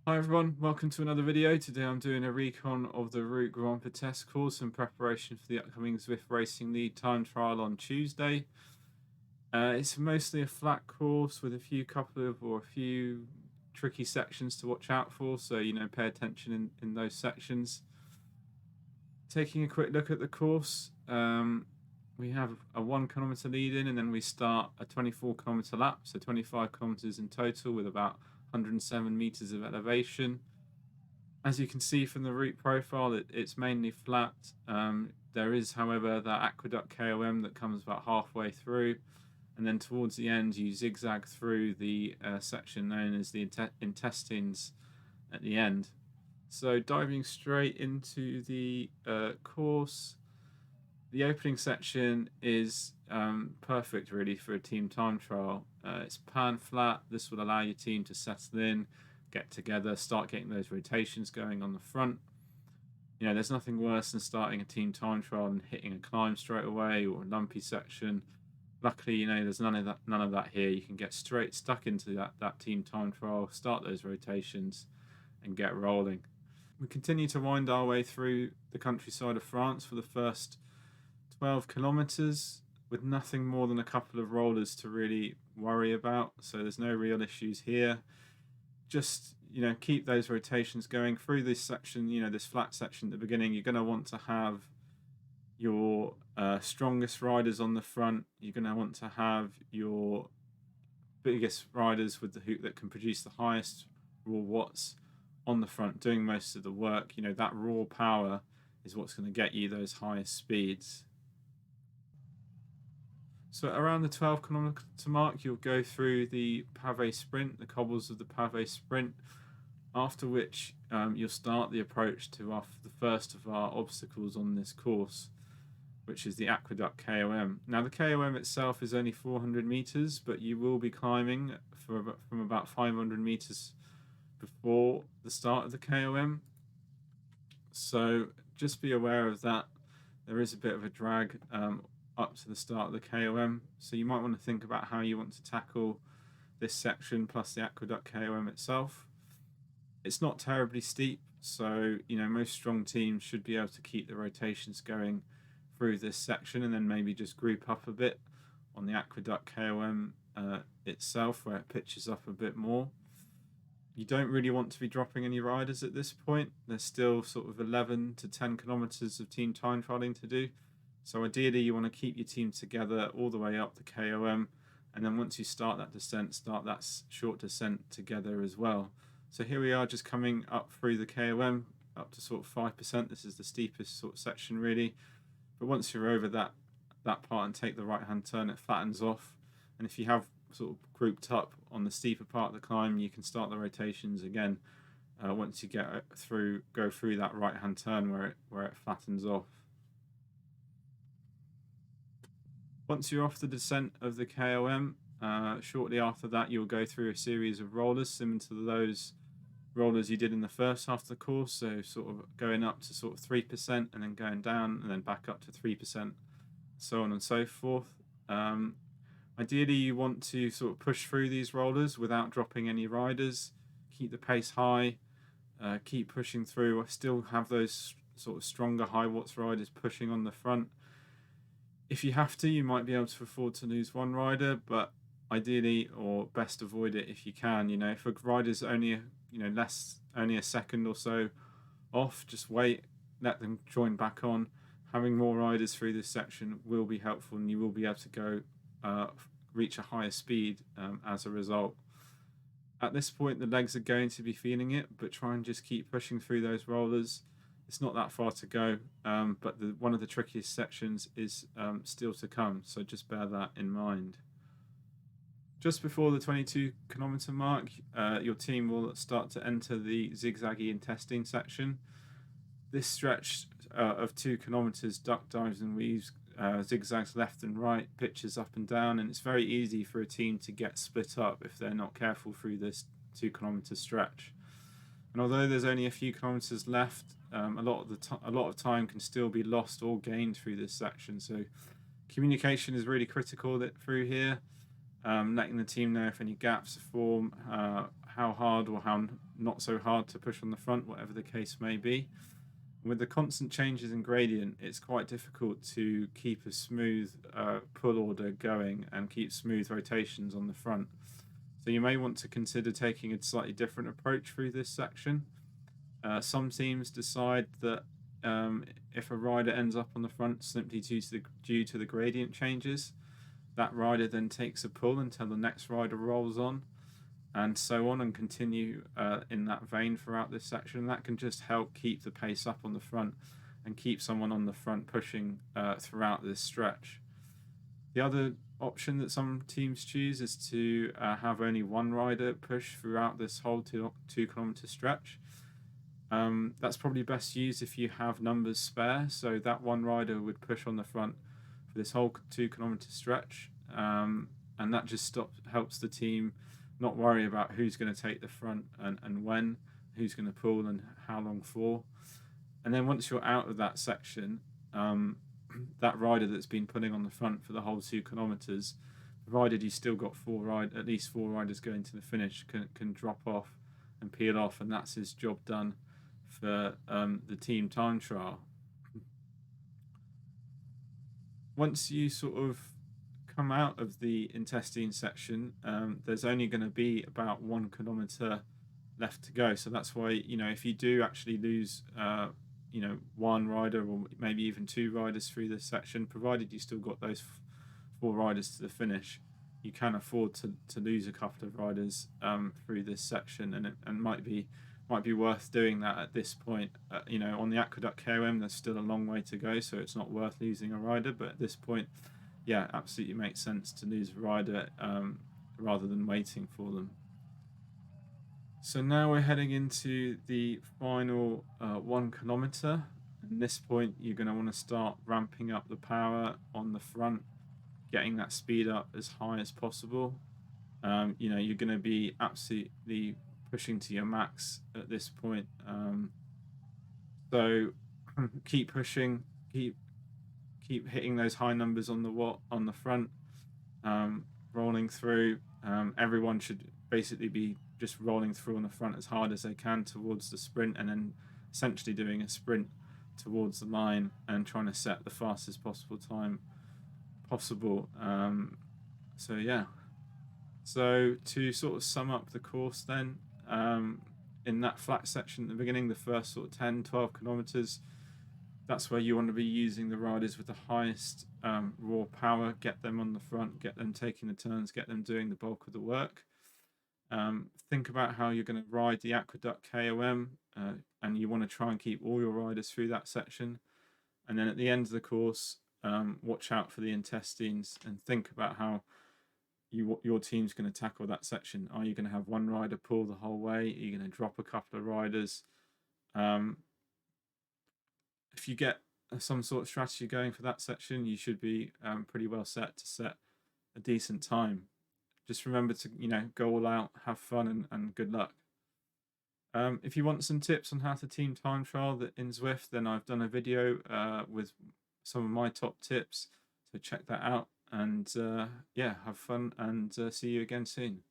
Hi everyone, welcome to another video. Today I'm doing a recon of the Route Grand Vitesse course in preparation for the upcoming Zwift Racing League time trial on Tuesday. It's mostly a flat course with a few tricky sections to watch out for, so pay attention in those sections. Taking a quick look at the course, we have a 1 kilometer lead in, and then we start a 24 kilometer lap, so 25 kilometers in total with about 107 meters of elevation. As you can see from the route profile, it's mainly flat. There is, however, that aqueduct KOM that comes about halfway through, and then towards the end you zigzag through the section known as the intestines at the end. So diving straight into the course, the opening section is perfect really for a team time trial. It's pan flat. This will allow your team to settle in, get together, start getting those rotations going on the front. There's nothing worse than starting a team time trial and hitting a climb straight away or a lumpy section. Luckily, there's none of that here. You can get straight stuck into that team time trial, start those rotations, and get rolling. We continue to wind our way through the countryside of France for the first 12 kilometers with nothing more than a couple of rollers to really worry about. So there's no real issues here. Just, keep those rotations going through this section, this flat section at the beginning. You're going to want to have your strongest riders on the front. You're going to want to have your biggest riders with the hoop that can produce the highest raw watts on the front, doing most of the work. That raw power is what's going to get you those highest speeds. So around the 12 kilometer mark, you'll go through the pavé sprint, the cobbles of the pavé sprint, after which you'll start the approach to the first of our obstacles on this course, which is the aqueduct KOM. Now the KOM itself is only 400 meters, but you will be climbing from about 500 meters before the start of the KOM. So just be aware of that. There is a bit of a drag up to the start of the KOM, so you might want to think about how you want to tackle this section plus the aqueduct KOM itself. It's not terribly steep, so most strong teams should be able to keep the rotations going through this section and then maybe just group up a bit on the aqueduct KOM itself where it pitches up a bit more. You don't really want to be dropping any riders at this point. There's still sort of 11 to 10 kilometers of team time trialing to do. So ideally you want to keep your team together all the way up the KOM, and then once you start that descent, start that short descent together as well. So here we are just coming up through the KOM up to sort of 5%. This is the steepest sort of section really. But once you're over that part and take the right hand turn, it flattens off. And if you have sort of grouped up on the steeper part of the climb, you can start the rotations again once you go through that right hand turn where it flattens off. Once you're off the descent of the KOM, shortly after that you'll go through a series of rollers similar to those rollers you did in the first half of the course, so sort of going up to sort of 3% and then going down and then back up to 3%, so on and so forth. Ideally you want to sort of push through these rollers without dropping any riders, keep the pace high, keep pushing through, still have those sort of stronger high watts riders pushing on the front. If you have to, you might be able to afford to lose one rider, but ideally or best avoid it if you can. If a rider's only only a second or so off, just wait, let them join back on. Having more riders through this section will be helpful, and you will be able to go reach a higher speed as a result. At this point the legs are going to be feeling it, but try and just keep pushing through those rollers. It's not that far to go, but one of the trickiest sections is still to come, so just bear that in mind. Just before the 22 kilometer mark, your team will start to enter the zigzaggy intestine section. This stretch of 2 kilometers duck dives and weaves, zigzags left and right, pitches up and down, and it's very easy for a team to get split up if they're not careful through this 2 kilometer stretch. And although there's only a few kilometers left, a lot of time can still be lost or gained through this section. So communication is really critical through here. Letting the team know if any gaps form, how hard or how not so hard to push on the front, whatever the case may be. With the constant changes in gradient, it's quite difficult to keep a smooth pull order going and keep smooth rotations on the front. So you may want to consider taking a slightly different approach through this section. Some teams decide that if a rider ends up on the front simply due to the gradient changes, that rider then takes a pull until the next rider rolls on, and so on, and continue in that vein throughout this section. That can just help keep the pace up on the front and keep someone on the front pushing throughout this stretch. The other option that some teams choose is to have only one rider push throughout this whole 2 kilometer stretch. That's probably best used if you have numbers spare, so that one rider would push on the front for this whole 2 kilometer stretch, and that just helps the team not worry about who's going to take the front and when, who's going to pull and how long for. And then once you're out of that section, that rider that's been putting on the front for the whole 2 kilometers, provided you still got at least four riders going to the finish, can drop off and peel off, and that's his job done for the team time trial. Once you sort of come out of the intestine section, there's only going to be about 1 kilometer left to go. So that's why, if you do actually lose one rider or maybe even 2 riders through this section, provided you still got those 4 riders to the finish, you can afford to lose a couple of riders through this section, and it might be worth doing that at this point. On the Aqueduct KOM, there's still a long way to go, so it's not worth losing a rider. But at this point, yeah, absolutely makes sense to lose a rider rather than waiting for them. So now we're heading into the final 1 kilometer. At this point, you're going to want to start ramping up the power on the front, getting that speed up as high as possible. You're going to be absolutely pushing to your max at this point. So keep pushing, keep hitting those high numbers on the front, rolling through. Everyone should basically be just rolling through on the front as hard as they can towards the sprint, and then essentially doing a sprint towards the line and trying to set the fastest possible time possible. So yeah. So to sort of sum up the course then, in that flat section at the beginning, the first sort of 10-12 kilometers, that's where you want to be using the riders with the highest raw power, get them on the front, get them taking the turns, get them doing the bulk of the work. Think about how you're going to ride the Aqueduct KOM, and you want to try and keep all your riders through that section. And then at the end of the course, watch out for the intestines and think about how your team's going to tackle that section. Are you going to have one rider pull the whole way? Are you going to drop a couple of riders? If you get some sort of strategy going for that section, you should be pretty well set to set a decent time. Just remember to go all out, have fun, and good luck. If you want some tips on how to team time trial in Zwift, then I've done a video with some of my top tips, so check that out. And yeah, have fun, and see you again soon.